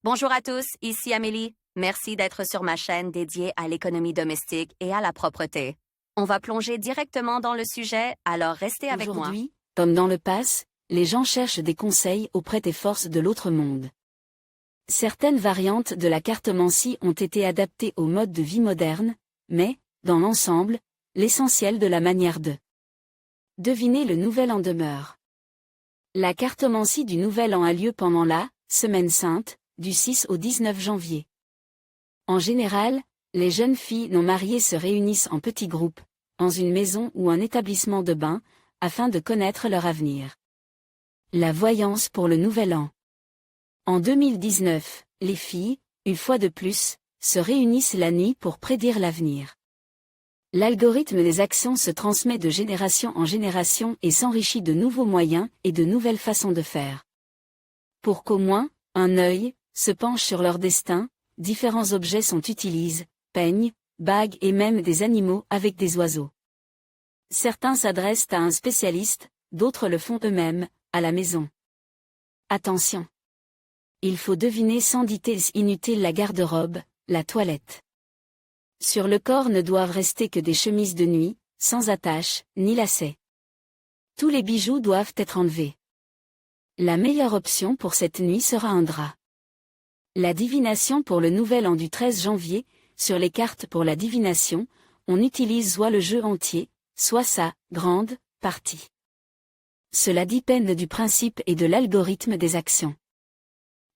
Bonjour à tous, ici Amélie. Merci d'être sur ma chaîne dédiée à l'économie domestique et à la propreté. On va plonger directement dans le sujet, alors restez avec moi. Aujourd'hui, comme dans le passé, les gens cherchent des conseils auprès des forces de l'autre monde. Certaines variantes de la cartomancie ont été adaptées au mode de vie moderne, mais, dans l'ensemble, l'essentiel de la manière de deviner le nouvel an demeure. La cartomancie du nouvel an a lieu pendant la Semaine Sainte, du 6 au 19 janvier. En général, les jeunes filles non mariées se réunissent en petits groupes, dans une maison ou un établissement de bain, afin de connaître leur avenir. La voyance pour le nouvel an. En 2019, les filles, une fois de plus, se réunissent la nuit pour prédire l'avenir. L'algorithme des actions se transmet de génération en génération et s'enrichit de nouveaux moyens et de nouvelles façons de faire. Pour qu'au moins, un œil se penche sur leur destin, différents objets sont utilisés, peignes, bagues et même des animaux avec des oiseaux. Certains s'adressent à un spécialiste, d'autres le font eux-mêmes, à la maison. Attention! Il faut deviner sans dictées inutiles la garde-robe, la toilette. Sur le corps ne doivent rester que des chemises de nuit, sans attache, ni lacets. Tous les bijoux doivent être enlevés. La meilleure option pour cette nuit sera un drap. La divination pour le nouvel an du 13 janvier, sur les cartes pour la divination, on utilise soit le jeu entier, soit sa grande partie. Cela dépend du principe et de l'algorithme des actions.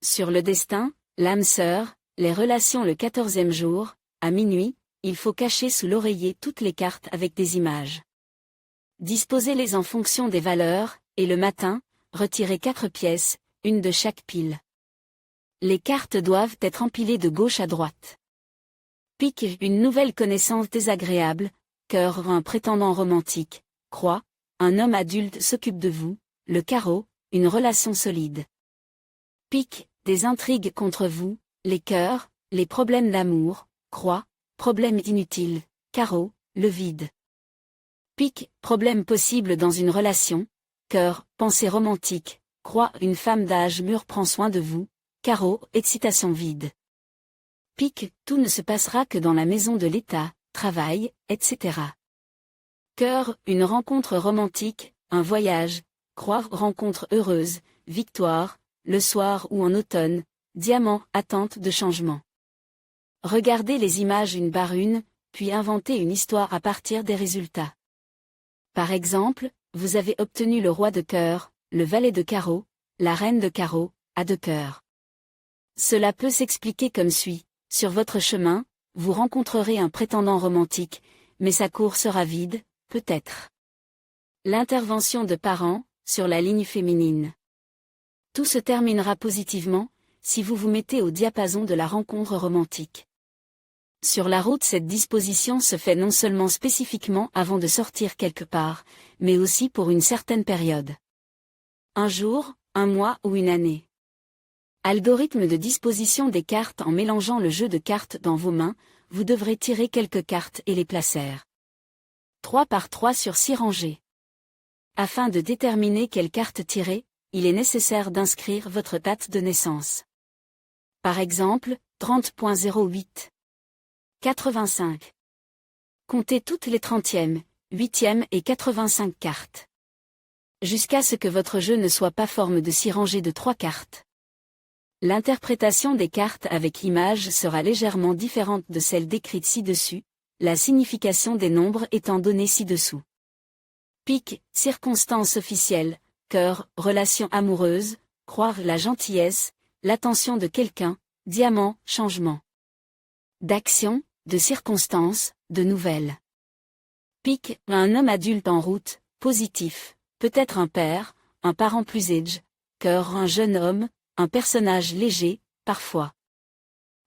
Sur le destin, l'âme sœur, les relations le 14e jour, à minuit, il faut cacher sous l'oreiller toutes les cartes avec des images. Disposez-les en fonction des valeurs, et le matin, retirez 4 pièces, une de chaque pile. Les cartes doivent être empilées de gauche à droite. Pique, une nouvelle connaissance désagréable, cœur, un prétendant romantique, croix, un homme adulte s'occupe de vous, le carreau, une relation solide. Pique, des intrigues contre vous, les cœurs, les problèmes d'amour, croix, problème inutile, carreau, le vide. Pique, problème possible dans une relation, cœur, pensée romantique, croix, une femme d'âge mûr prend soin de vous, carreau, excitation vide. Pique, tout ne se passera que dans la maison de l'État, travail, etc. Cœur, une rencontre romantique, un voyage, croix, rencontre heureuse, victoire, le soir ou en automne, diamant, attente de changement. Regardez les images une par une, puis inventez une histoire à partir des résultats. Par exemple, vous avez obtenu le roi de cœur, le valet de carreau, la reine de carreau, as de cœur. Cela peut s'expliquer comme suit. Sur votre chemin, vous rencontrerez un prétendant romantique, mais sa cour sera vide, peut-être. L'intervention de parents, sur la ligne féminine. Tout se terminera positivement, si vous vous mettez au diapason de la rencontre romantique. Sur la route, cette disposition se fait non seulement spécifiquement avant de sortir quelque part, mais aussi pour une certaine période. Un jour, un mois ou une année. Algorithme de disposition des cartes. En mélangeant le jeu de cartes dans vos mains, vous devrez tirer quelques cartes et les placer 3 par 3 sur 6 rangées. Afin de déterminer quelle carte tirer, il est nécessaire d'inscrire votre date de naissance. Par exemple, 30.08. 85. Comptez toutes les 30e, 8e et 85 cartes. Jusqu'à ce que votre jeu ne soit pas forme de 6 rangées de 3 cartes. L'interprétation des cartes avec images sera légèrement différente de celle décrite ci-dessus, la signification des nombres étant donnée ci-dessous. Pique, circonstance officielle, cœur, relation amoureuse, croire la gentillesse, l'attention de quelqu'un, diamant, changement. D'action, de circonstance, de nouvelles. Pique, un homme adulte en route, positif, peut-être un père, un parent plus âgé, cœur, un jeune homme, un personnage léger, parfois.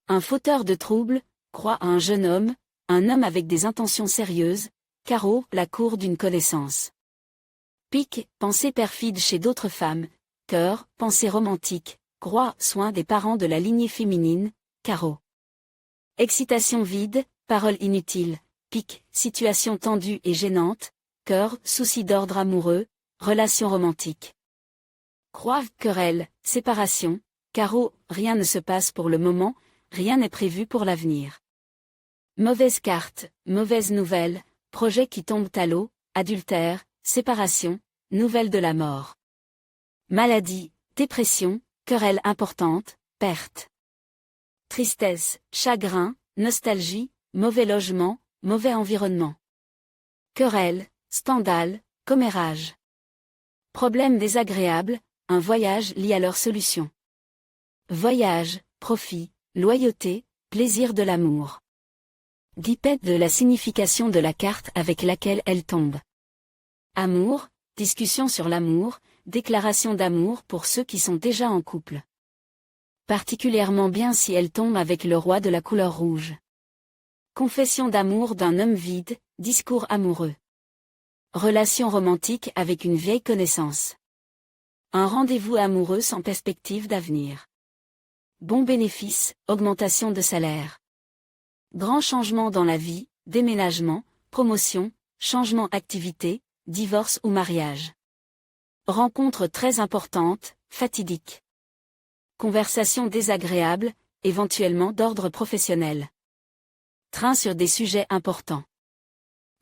Un fauteur de troubles, croix à un jeune homme, un homme avec des intentions sérieuses, carreau, la cour d'une connaissance. Pique, pensée perfide chez d'autres femmes, cœur, pensée romantique, croix, soin des parents de la lignée féminine, carreau. Excitation vide, parole inutile, pique, situation tendue et gênante, cœur, souci d'ordre amoureux, relation romantique. Croix, querelle, séparation, carreau, rien ne se passe pour le moment, rien n'est prévu pour l'avenir. Mauvaise carte, mauvaise nouvelle, projet qui tombe à l'eau, adultère, séparation, nouvelle de la mort. Maladie, dépression, querelle importante, perte. Tristesse, chagrin, nostalgie, mauvais logement, mauvais environnement. Querelle, scandale, commérage. Problème désagréable, un voyage lié à leur solution. Voyage, profit, loyauté, plaisir de l'amour. Dipède de la signification de la carte avec laquelle elle tombe. Amour, discussion sur l'amour, déclaration d'amour pour ceux qui sont déjà en couple. Particulièrement bien si elle tombe avec le roi de la couleur rouge. Confession d'amour d'un homme vide, discours amoureux. Relation romantique avec une vieille connaissance. Un rendez-vous amoureux sans perspective d'avenir. Bon bénéfice, augmentation de salaire. Grand changement dans la vie, déménagement, promotion, changement d'activité, divorce ou mariage. Rencontre très importante, fatidique. Conversation désagréable, éventuellement d'ordre professionnel. Train sur des sujets importants.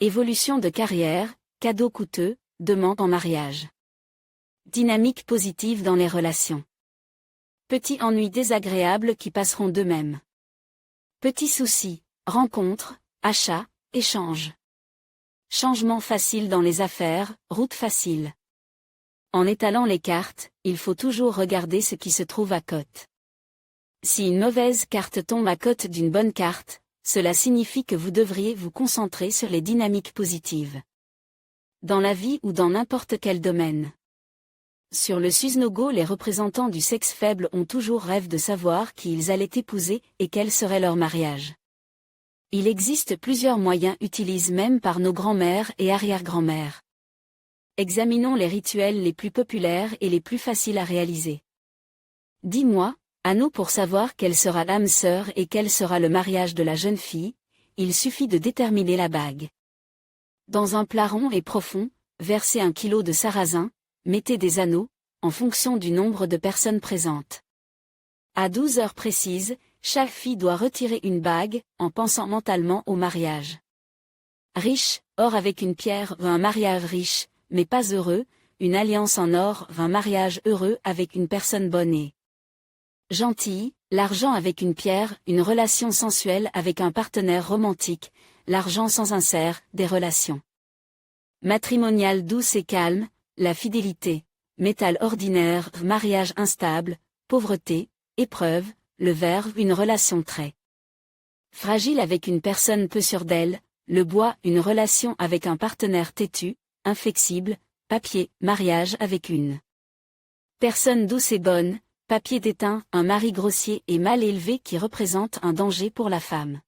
Évolution de carrière, cadeau coûteux, demande en mariage. Dynamique positive dans les relations. Petits ennuis désagréables qui passeront d'eux-mêmes. Petits soucis, rencontres, achats, échanges. Changement facile dans les affaires, route facile. En étalant les cartes, il faut toujours regarder ce qui se trouve à côte. Si une mauvaise carte tombe à côte d'une bonne carte, cela signifie que vous devriez vous concentrer sur les dynamiques positives. Dans la vie ou dans n'importe quel domaine. Sur le Susnogo, les représentants du sexe faible ont toujours rêve de savoir qui ils allaient épouser et quel serait leur mariage. Il existe plusieurs moyens utilisés même par nos grands-mères et arrière-grands-mères. Examinons les rituels les plus populaires et les plus faciles à réaliser. Dis-moi, anneau pour savoir quelle sera l'âme sœur et quel sera le mariage de la jeune fille, il suffit de déterminer la bague. Dans un plat rond et profond, versez 1 kilo de sarrasin, mettez des anneaux, en fonction du nombre de personnes présentes. À 12 heures précises, chaque fille doit retirer une bague, en pensant mentalement au mariage. Riche, or avec une pierre veut un mariage riche, mais pas heureux, une alliance en or veut un mariage heureux avec une personne bonne et gentille, l'argent avec une pierre, une relation sensuelle avec un partenaire romantique, l'argent sans insert, des relations matrimoniales douces et calmes, la fidélité, métal ordinaire, mariage instable, pauvreté, épreuve, le verbe, une relation très fragile avec une personne peu sûre d'elle, le bois, une relation avec un partenaire têtu, inflexible, papier, mariage avec une personne douce et bonne, papier déteint, un mari grossier et mal élevé qui représente un danger pour la femme.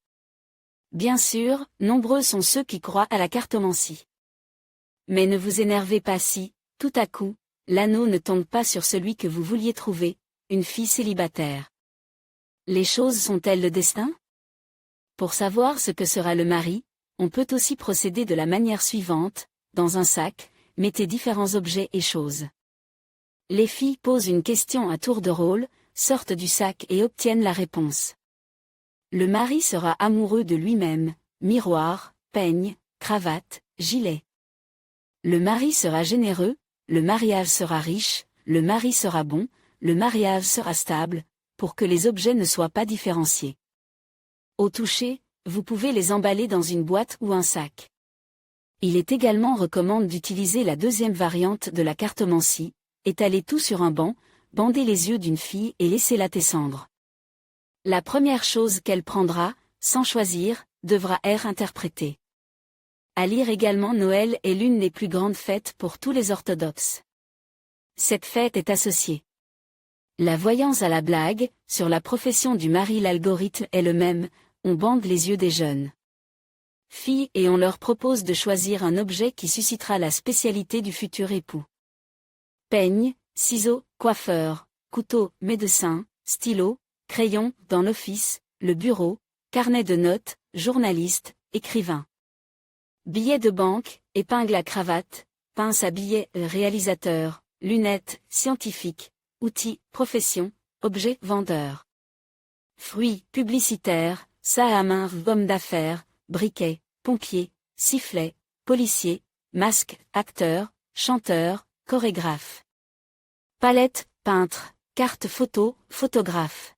Bien sûr, nombreux sont ceux qui croient à la cartomancie. Mais ne vous énervez pas si, tout à coup, l'anneau ne tombe pas sur celui que vous vouliez trouver, une fille célibataire. Les choses sont-elles le destin? Pour savoir ce que sera le mari, on peut aussi procéder de la manière suivante, dans un sac, mettez différents objets et choses. Les filles posent une question à tour de rôle, sortent du sac et obtiennent la réponse. Le mari sera amoureux de lui-même, miroir, peigne, cravate, gilet. Le mari sera généreux, le mariage sera riche, le mari sera bon, le mariage sera stable, pour que les objets ne soient pas différenciés. Au toucher, vous pouvez les emballer dans une boîte ou un sac. Il est également recommandé d'utiliser la deuxième variante de la cartomancie, étaler tout sur un banc, bander les yeux d'une fille et laisser-la descendre. La première chose qu'elle prendra, sans choisir, devra être interprétée. À lire également, Noël est l'une des plus grandes fêtes pour tous les orthodoxes. Cette fête est associée. La voyance à la blague, sur la profession du mari, l'algorithme est le même, on bande les yeux des jeunes filles et on leur propose de choisir un objet qui suscitera la spécialité du futur époux. Peigne, ciseaux, coiffeur, couteau, médecin, stylo, crayon, dans l'office, le bureau, carnet de notes, journaliste, écrivain. Billets de banque, épingle à cravate, pince à billets, réalisateur, lunettes, scientifique, outils, profession, objets, vendeur. Fruits, publicitaires, sac à main, homme d'affaires, briquet, pompier, sifflet, policier, masque, acteur, chanteur, chorégraphe. Palette, peintre, carte photo, photographe.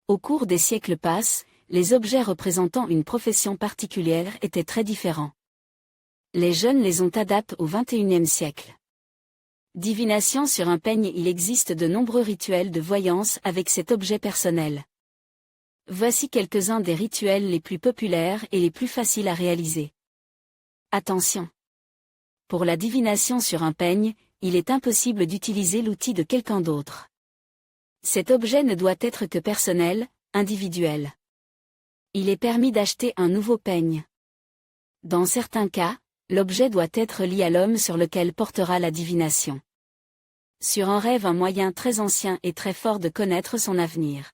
Au cours des siècles passent, les objets représentant une profession particulière étaient très différents. Les jeunes les ont adaptés au XXIe siècle. Divination sur un peigne. Il existe de nombreux rituels de voyance avec cet objet personnel. Voici quelques-uns des rituels les plus populaires et les plus faciles à réaliser. Attention! Pour la divination sur un peigne, il est impossible d'utiliser l'outil de quelqu'un d'autre. Cet objet ne doit être que personnel, individuel. Il est permis d'acheter un nouveau peigne. Dans certains cas, l'objet doit être lié à l'homme sur lequel portera la divination. Sur un rêve, un moyen très ancien et très fort de connaître son avenir.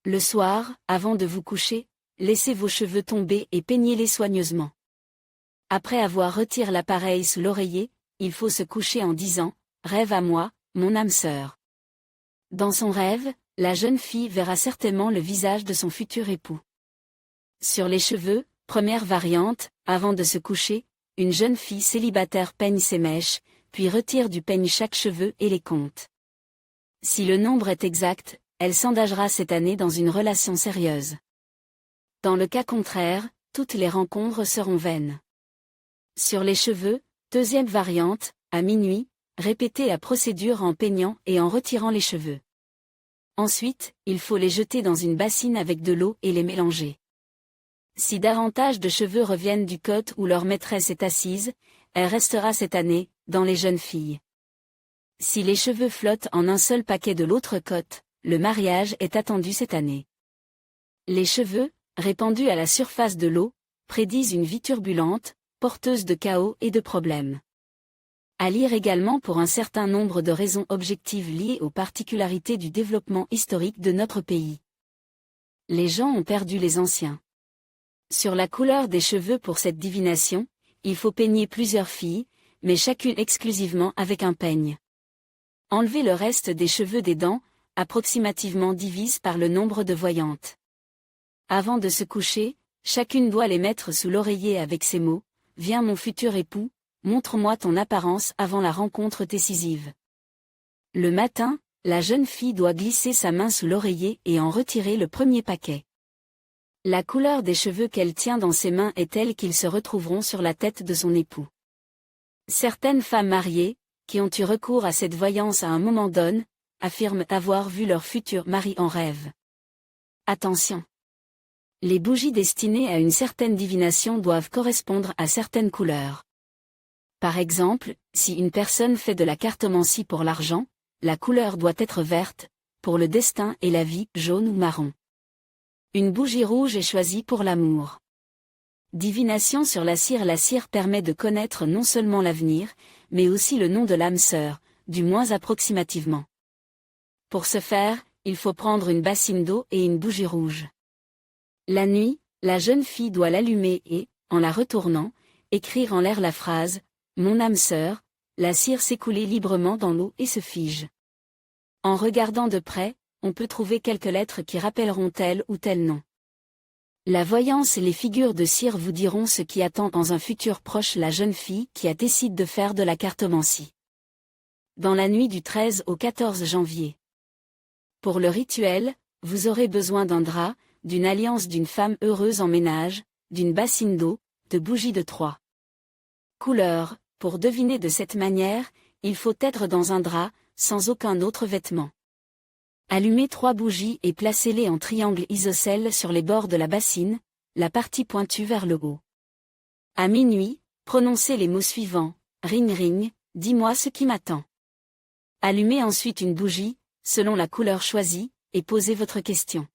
Le soir, avant de vous coucher, laissez vos cheveux tomber et peignez-les soigneusement. Après avoir retiré l'appareil sous l'oreiller, il faut se coucher en disant « Rêve à moi, mon âme sœur ». Dans son rêve, la jeune fille verra certainement le visage de son futur époux. Sur les cheveux, première variante, avant de se coucher, une jeune fille célibataire peigne ses mèches, puis retire du peigne chaque cheveu et les compte. Si le nombre est exact, elle s'engagera cette année dans une relation sérieuse. Dans le cas contraire, toutes les rencontres seront vaines. Sur les cheveux, deuxième variante, à minuit, répétez la procédure en peignant et en retirant les cheveux. Ensuite, il faut les jeter dans une bassine avec de l'eau et les mélanger. Si davantage de cheveux reviennent du côte où leur maîtresse est assise, elle restera cette année, dans les jeunes filles. Si les cheveux flottent en un seul paquet de l'autre côte, le mariage est attendu cette année. Les cheveux, répandus à la surface de l'eau, prédisent une vie turbulente, porteuse de chaos et de problèmes. À lire également pour un certain nombre de raisons objectives liées aux particularités du développement historique de notre pays. Les gens ont perdu les anciens. Sur la couleur des cheveux pour cette divination, il faut peigner plusieurs filles, mais chacune exclusivement avec un peigne. Enlever le reste des cheveux des dents, approximativement divise par le nombre de voyantes. Avant de se coucher, chacune doit les mettre sous l'oreiller avec ces mots « Viens mon futur époux, montre-moi ton apparence avant la rencontre décisive ». Le matin, la jeune fille doit glisser sa main sous l'oreiller et en retirer le premier paquet. La couleur des cheveux qu'elle tient dans ses mains est telle qu'ils se retrouveront sur la tête de son époux. Certaines femmes mariées, qui ont eu recours à cette voyance à un moment donné, affirment avoir vu leur futur mari en rêve. Attention! Les bougies destinées à une certaine divination doivent correspondre à certaines couleurs. Par exemple, si une personne fait de la cartomancie pour l'argent, la couleur doit être verte, pour le destin et la vie, jaune ou marron. Une bougie rouge est choisie pour l'amour. Divination sur la cire. La cire permet de connaître non seulement l'avenir, mais aussi le nom de l'âme sœur, du moins approximativement. Pour ce faire, il faut prendre une bassine d'eau et une bougie rouge. La nuit, la jeune fille doit l'allumer et, en la retournant, écrire en l'air la phrase « Mon âme sœur », la cire s'écouler librement dans l'eau et se fige. En regardant de près, on peut trouver quelques lettres qui rappelleront tel ou tel nom. La voyance et les figures de cire vous diront ce qui attend dans un futur proche la jeune fille qui a décidé de faire de la cartomancie. Dans la nuit du 13 au 14 janvier. Pour le rituel, vous aurez besoin d'un drap, d'une alliance d'une femme heureuse en ménage, d'une bassine d'eau, de bougies de 3 couleurs. Pour deviner de cette manière, il faut être dans un drap, sans aucun autre vêtement. Allumez 3 bougies et placez-les en triangle isocèle sur les bords de la bassine, la partie pointue vers le haut. À minuit, prononcez les mots suivants, ring ring, dis-moi ce qui m'attend. Allumez ensuite une bougie, selon la couleur choisie, et posez votre question.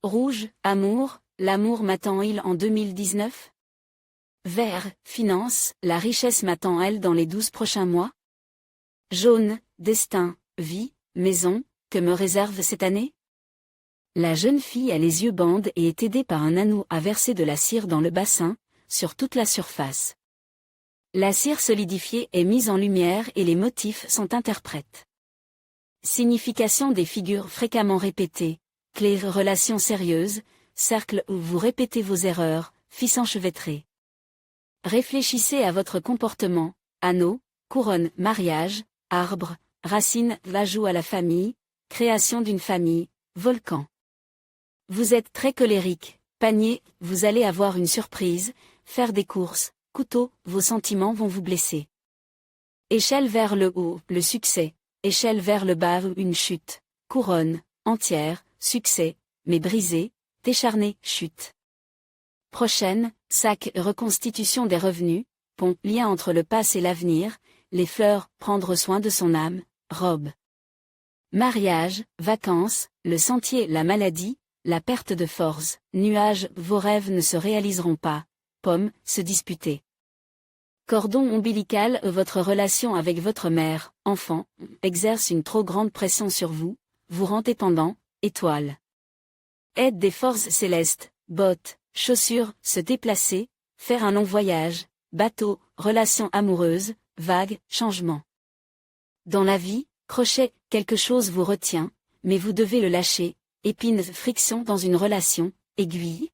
Rouge, amour, l'amour m'attend-il en 2019 ? Vert, finance, la richesse m'attend-elle dans les 12 prochains mois ? Jaune, destin, vie, maison, que me réserve cette année ? La jeune fille a les yeux bandes et est aidée par un anneau à verser de la cire dans le bassin, sur toute la surface. La cire solidifiée est mise en lumière et les motifs sont interprètes. Signification des figures fréquemment répétées. Clé relation sérieuse, cercle où vous répétez vos erreurs, fils enchevêtré. Réfléchissez à votre comportement, anneau, couronne, mariage, arbre, racine, l'ajout à la famille, création d'une famille, volcan. Vous êtes très colérique, panier, vous allez avoir une surprise, faire des courses, couteau, vos sentiments vont vous blesser. Échelle vers le haut, le succès, échelle vers le bas, une chute, couronne, entière, succès, mais brisé, décharné, chute. Prochaine, sac, reconstitution des revenus, pont, lien entre le passé et l'avenir, les fleurs, prendre soin de son âme, robe. Mariage, vacances, le sentier, la maladie, la perte de force, nuage, vos rêves ne se réaliseront pas, pomme, se disputer. Cordon ombilical, votre relation avec votre mère, enfant, exerce une trop grande pression sur vous, vous rend dépendant, étoile. Aide des forces célestes, bottes, chaussures, se déplacer, faire un long voyage, bateau, relation amoureuse, vague, changement. Dans la vie, crochet, quelque chose vous retient, mais vous devez le lâcher, épine, friction dans une relation, aiguille.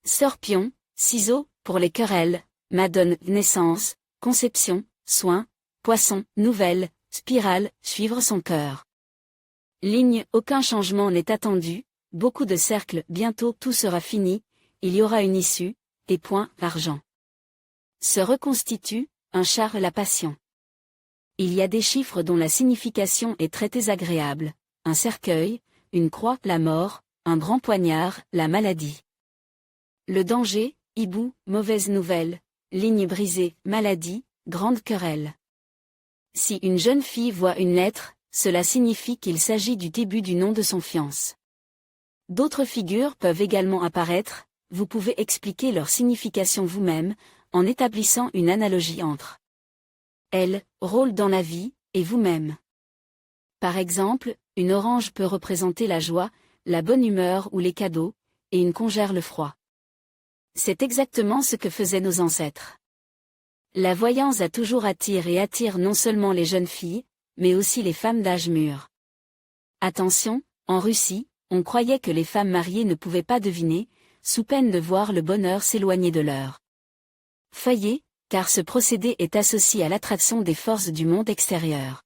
Scorpion, ciseaux, pour les querelles, madone, naissance, conception, soin, poisson, nouvelle, spirale, suivre son cœur. Ligne, aucun changement n'est attendu, beaucoup de cercles, bientôt tout sera fini, il y aura une issue, des points, l'argent. Se reconstitue, un char, la passion. Il y a des chiffres dont la signification est très désagréable, un cercueil, une croix, la mort, un grand poignard, la maladie. Le danger, hibou, mauvaise nouvelle, ligne brisée, maladie, grande querelle. Si une jeune fille voit une lettre, cela signifie qu'il s'agit du début du nom de son fiance. D'autres figures peuvent également apparaître, vous pouvez expliquer leur signification vous-même, en établissant une analogie entre elle, rôle dans la vie, et vous-même. Par exemple, une orange peut représenter la joie, la bonne humeur ou les cadeaux, et une congère le froid. C'est exactement ce que faisaient nos ancêtres. La voyance a toujours attiré et attire non seulement les jeunes filles, mais aussi les femmes d'âge mûr. Attention, en Russie, on croyait que les femmes mariées ne pouvaient pas deviner, sous peine de voir le bonheur s'éloigner de leur foyer, car ce procédé est associé à l'attraction des forces du monde extérieur.